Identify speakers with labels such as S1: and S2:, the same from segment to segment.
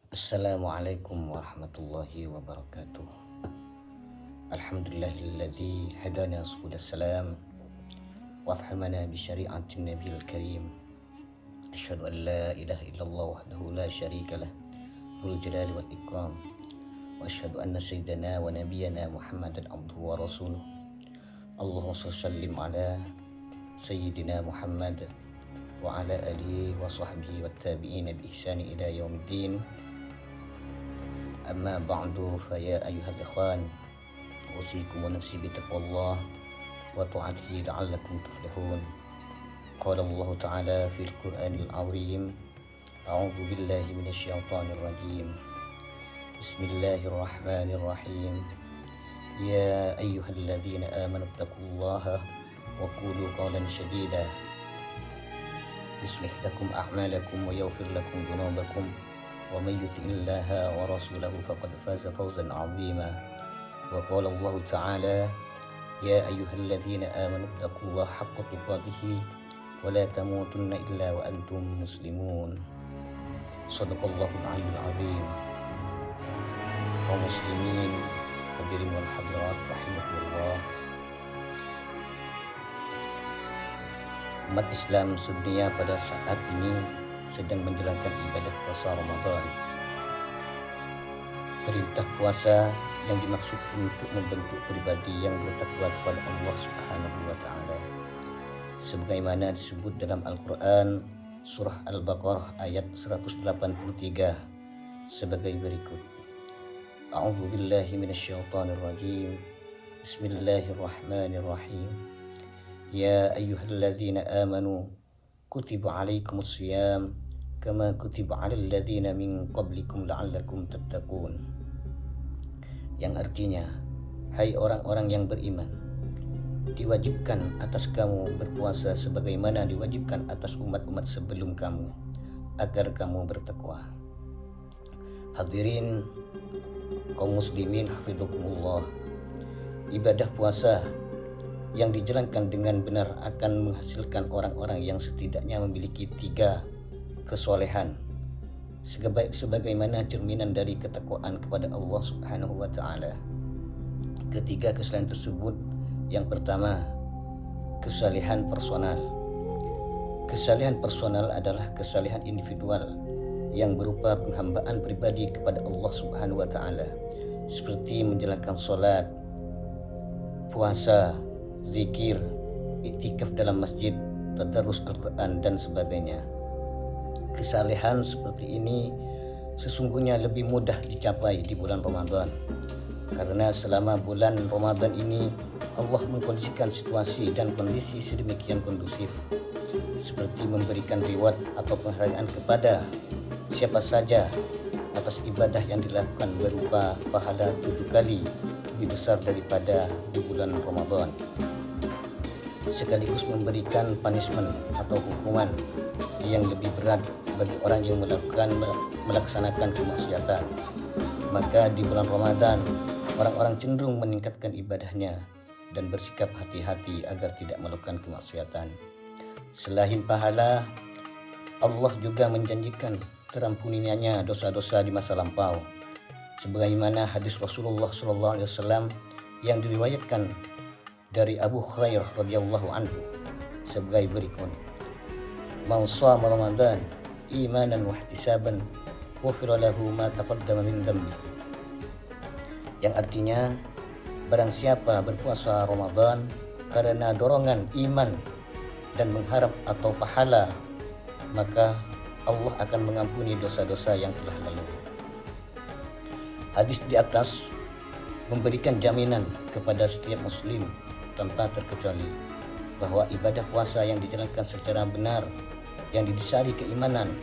S1: Assalamualaikum warahmatullahi wabarakatuh. Alhamdulillahilladzi hadana subul salam wa afhamana bi syari'atin nabiyil karim. Asyhadu an la ilaha illallah wahdahu la syarika lah, dzul jalali wal ikram. Wa asyhadu anna sayyidana wa nabiyyana Muhammadan abduhu wa rasuluh. Allahumma sallim ala sayyidina Muhammad wa ala alihi wa sahbihi wat tabi'in bi ihsani ila yaumiddin. Amma ba'du fa ya ayyuhal ikhwan, usikum wa nafsi bi taqwallah wa ta'atihi la'allakum tuflihun. Qala Allah Ta'ala fil Qur'anil 'azim, a'udzu billahi minasy syaithanir rajim. Bismillahirrahmanirrahim. Ya ayyuhalladzina amanu taqullaha wa qulu qawlan sadida. Yuslih lakum a'malakum wa yaghfir lakum dhunubakum. Wa may yuti'illaha wa rasulahu faqad faza fawzan 'azima. Wa qala Allah Ta'ala, ya ayyuhalladzina amanu taqullaha haqqa tuqatih wa la tamutunna illa wa antum muslimun. Shadaqallahul 'aliyyul 'azim. Kaum muslimin hadirin wal hadirat rahimakumullah. Umat Islam sedunia pada saat ini sedang menjalankan ibadah puasa Ramadan. Perintah puasa yang dimaksud untuk membentuk pribadi yang bertakwa kepada Allah Subhanahu wa taala. Sebagaimana disebut dalam Al-Qur'an surah Al-Baqarah ayat 183 sebagai berikut. A'udzu billahi minasyaitonir rajim. Bismillahirrahmanirrahim. Ya ayyuhalladzina amanu kutiba alaikumus shiyam kama kutiba alal ladzina min qablikum la'allakum tattaqun. Yang artinya, hai orang-orang yang beriman, diwajibkan atas kamu berpuasa sebagaimana diwajibkan atas umat-umat sebelum kamu agar kamu bertakwa. Hadirin kaum muslimin hafizakumullah, ibadah puasa yang dijalankan dengan benar akan menghasilkan orang-orang yang setidaknya memiliki 3 kesolehan sebagaimana cerminan dari ketakwaan kepada Allah Subhanahu wa taala. Ketiga kesalahan tersebut, yang pertama, kesalehan personal. Kesalehan personal adalah kesalehan individual yang berupa penghambaan pribadi kepada Allah Subhanahu wa taala, seperti menjalankan salat, puasa, zikir, iktikaf dalam masjid, tadarus Al-Quran dan sebagainya. Kesalehan seperti ini sesungguhnya lebih mudah dicapai di bulan Ramadan, karena selama bulan Ramadan ini Allah mengkondisikan situasi dan kondisi sedemikian kondusif, seperti memberikan reward atau penghargaan kepada siapa saja atas ibadah yang dilakukan berupa pahala 7 kali lebih besar daripada di bulan Ramadan, sekaligus memberikan punishment atau hukuman yang lebih berat bagi orang yang melaksanakan kemaksiatan. Maka di bulan Ramadan orang-orang cenderung meningkatkan ibadahnya dan bersikap hati-hati agar tidak melakukan kemaksiatan. Selain pahala, Allah juga menjanjikan terampuninya dosa-dosa di masa lampau, sebagaimana hadis Rasulullah SAW yang diriwayatkan dari Abu Hurairah radhiyallahu anhu sebagai berikut. Man shama Ramadan imanan wa ihtisaban ghufira lahu ma taqaddama min dhanbi. Yang artinya, barang siapa berpuasa Ramadan karena dorongan iman dan mengharap atau pahala, maka Allah akan mengampuni dosa-dosa yang telah lalu. Hadis di atas memberikan jaminan kepada setiap muslim tanpa terkecuali bahwa ibadah puasa yang dijalankan secara benar, yang didasari keimanan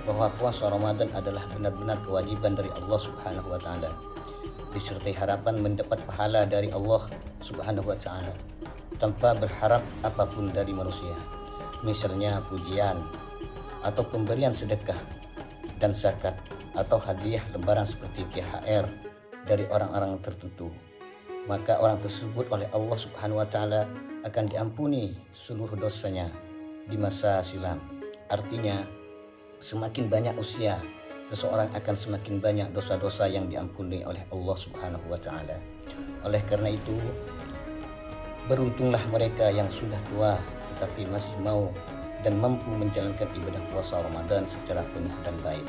S1: bahwa puasa Ramadan adalah benar-benar kewajiban dari Allah Subhanahu wa taala, disertai harapan mendapat pahala dari Allah Subhanahu wa taala tanpa berharap apapun dari manusia, misalnya pujian atau pemberian sedekah dan zakat atau hadiah lebaran seperti THR dari orang-orang tertentu. Maka orang tersebut oleh Allah Subhanahu wa taala akan diampuni seluruh dosanya di masa silam. Artinya, semakin banyak usia seseorang akan semakin banyak dosa-dosa yang diampuni oleh Allah Subhanahu wa taala. Oleh karena itu, beruntunglah mereka yang sudah tua tetapi masih mau dan mampu menjalankan ibadah puasa Ramadan secara penuh dan baik.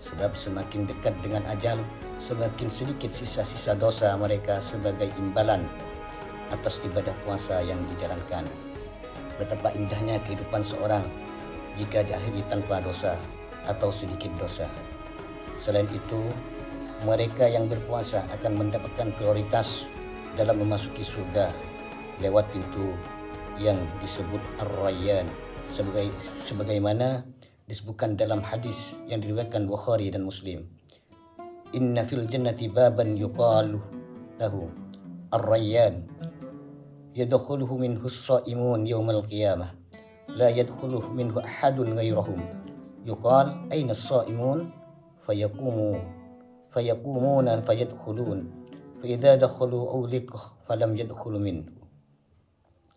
S1: Sebab semakin dekat dengan ajal, semakin sedikit sisa-sisa dosa mereka sebagai imbalan atas ibadah puasa yang dijalankan. Betapa indahnya kehidupan seorang jika diakhiri tanpa dosa atau sedikit dosa. Selain itu, mereka yang berpuasa akan mendapatkan prioritas dalam memasuki surga lewat pintu yang disebut Ar-Rayyan, sebagaimana disebutkan dalam hadis yang diriwayatkan Bukhari dan Muslim. Inna fil jannati baban yuqalu lahu Ar-Rayyan yadkhuluhu minhu as-sha'imun yawmal qiyamah la yadkhuluhu minhu ahadun ghairahum yuqal aina as-sha'imun fayaqumuna fayadkhulun fa idza dakhalu uliq falam yadkhulu minhu,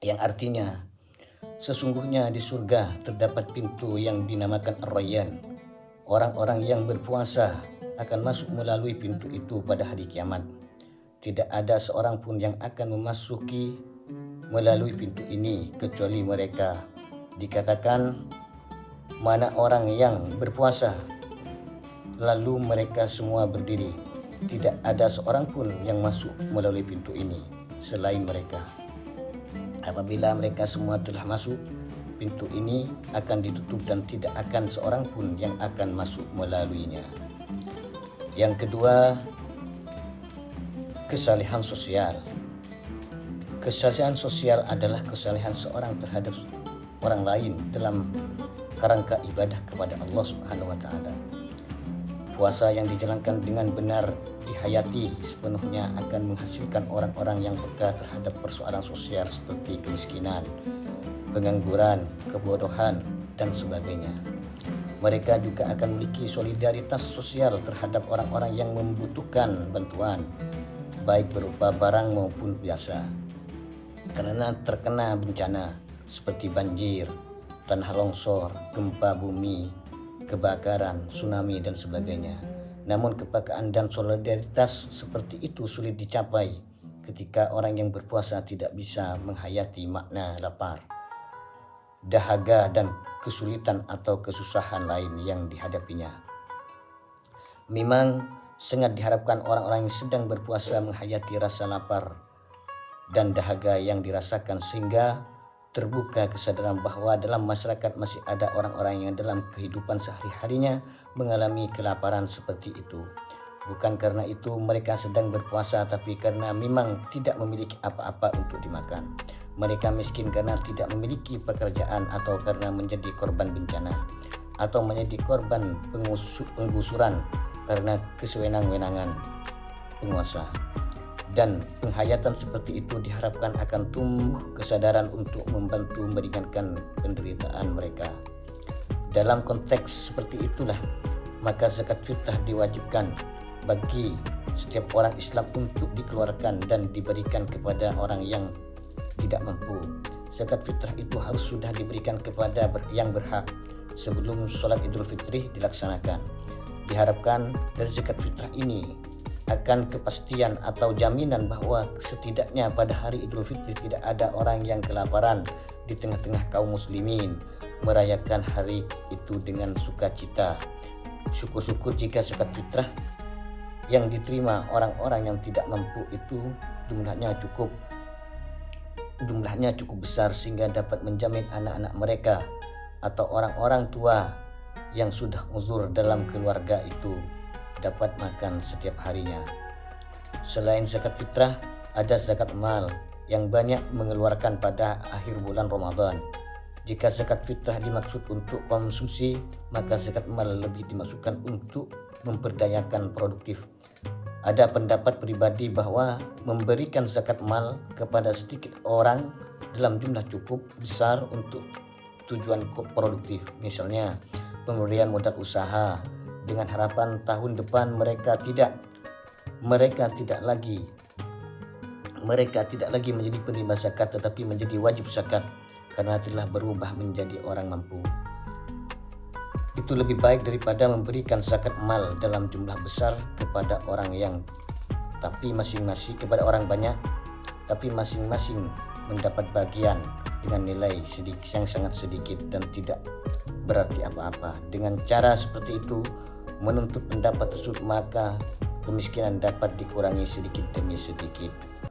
S1: yang artinya sesungguhnya di surga terdapat pintu yang dinamakan Ar-Rayyan. Orang-orang yang berpuasa akan masuk melalui pintu itu pada hari kiamat. Tidak ada seorang pun yang akan memasuki melalui pintu ini kecuali mereka. Dikatakan, mana orang yang berpuasa? Lalu mereka semua berdiri. Tidak ada seorang pun yang masuk melalui pintu ini selain mereka. Apabila mereka semua telah masuk, pintu ini akan ditutup dan tidak akan seorang pun yang akan masuk melaluinya. Yang kedua, kesalehan sosial. Kesalehan sosial adalah kesalehan seorang terhadap orang lain dalam kerangka ibadah kepada Allah Subhanahu wa taala. Puasa yang dijalankan dengan benar dihayati sepenuhnya akan menghasilkan orang-orang yang peka terhadap persoalan sosial seperti kemiskinan, pengangguran, kebodohan, dan sebagainya. Mereka juga akan memiliki solidaritas sosial terhadap orang-orang yang membutuhkan bantuan, baik berupa barang maupun biasa. Karena terkena bencana seperti banjir, tanah longsor, gempa bumi, kebakaran, tsunami, dan sebagainya. Namun kepekaan dan solidaritas seperti itu sulit dicapai ketika orang yang berpuasa tidak bisa menghayati makna lapar, dahaga, dan kesulitan atau kesusahan lain yang dihadapinya. Memang sangat diharapkan orang-orang yang sedang berpuasa menghayati rasa lapar dan dahaga yang dirasakan sehingga terbuka kesadaran bahwa dalam masyarakat masih ada orang-orang yang dalam kehidupan sehari-harinya mengalami kelaparan seperti itu. Bukan karena itu mereka sedang berpuasa, tapi karena memang tidak memiliki apa-apa untuk dimakan. Mereka miskin karena tidak memiliki pekerjaan atau karena menjadi korban bencana atau menjadi korban penggusuran karena kesewenang-wenangan penguasa. Dan penghayatan seperti itu diharapkan akan tumbuh kesadaran untuk membantu meringankan penderitaan mereka. Dalam konteks seperti itulah, maka zakat fitrah diwajibkan bagi setiap orang Islam untuk dikeluarkan dan diberikan kepada orang yang tidak mampu. Zakat fitrah itu harus sudah diberikan kepada yang berhak sebelum sholat Idul Fitri dilaksanakan. Diharapkan dari zakat fitrah ini akan kepastian atau jaminan bahwa setidaknya pada hari Idul Fitri tidak ada orang yang kelaparan di tengah-tengah kaum muslimin merayakan hari itu dengan sukacita. Syukur-syukur jika zakat fitrah yang diterima orang-orang yang tidak mampu itu jumlahnya cukup besar sehingga dapat menjamin anak-anak mereka atau orang-orang tua yang sudah uzur dalam keluarga itu dapat makan setiap harinya. Selain zakat fitrah, ada zakat mal yang banyak mengeluarkan pada akhir bulan Ramadan. Jika zakat fitrah dimaksud untuk konsumsi, maka zakat mal lebih dimaksudkan untuk memperdayakan produktif. Ada pendapat pribadi bahwa memberikan zakat mal kepada sedikit orang dalam jumlah cukup besar untuk tujuan produktif, misalnya pemberian modal usaha, dengan harapan tahun depan mereka tidak lagi menjadi penerima zakat tetapi menjadi wajib zakat karena telah berubah menjadi orang mampu. itu lebih baik daripada memberikan zakat mal dalam jumlah besar kepada orang banyak, tapi masing-masing mendapat bagian dengan nilai yang sangat sedikit dan tidak berarti apa-apa. Dengan cara seperti itu menuntut pendapat tersebut, maka kemiskinan dapat dikurangi sedikit demi sedikit.